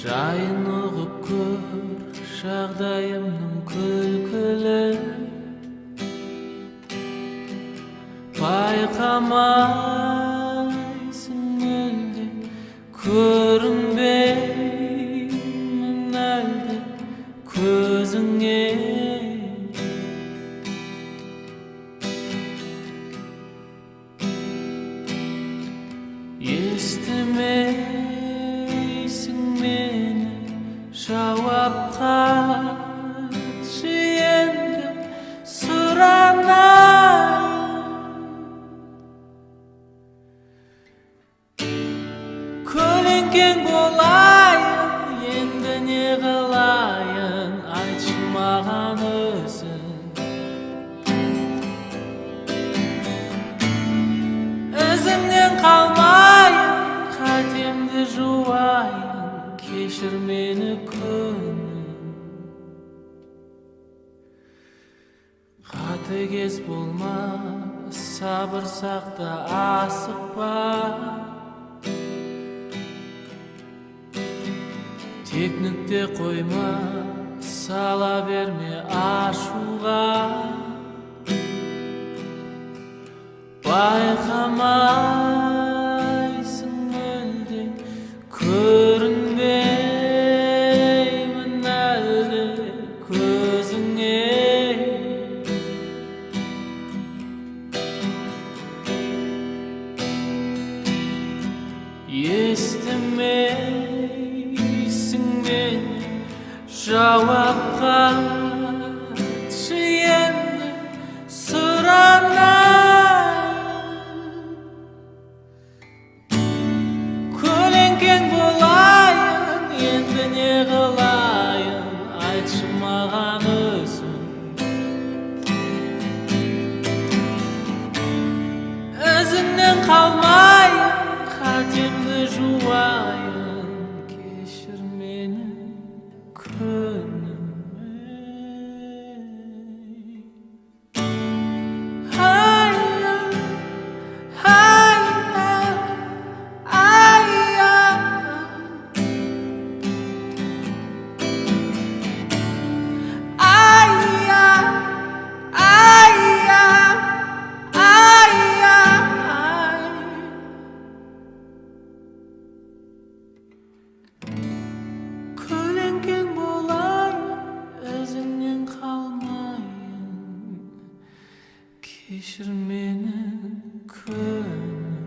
жайын ұғып көр жағдайымның күлкілі, байқамайсың мүлде, көрінбеймін әлде көзіңе. Естімейсің мені, жауап қатшы енді сұранайын. Көлеңкең болайын, енді не қылайын, айтшы маған өзің. Өзіңнен қалмайын, қатемді жуайын, кешір мені күнім. Қатыгез болма, сабыр сақта, асықпа. Тек нүкте қойма, сала берме ашуға. Байқамайсың мүлде, көрінбеймін әлде көзіңе. Естімейсің мені, жауап қатшы енді сұранайын. Көлеңкең болайын, енді не қылайын, айтшы маған өзің. Өзіңнен қалмайын, қатемді жуайын, кешір мені күнім. Көлеңкең болайын, өзіңнен қалмайын, кешір мені күнім.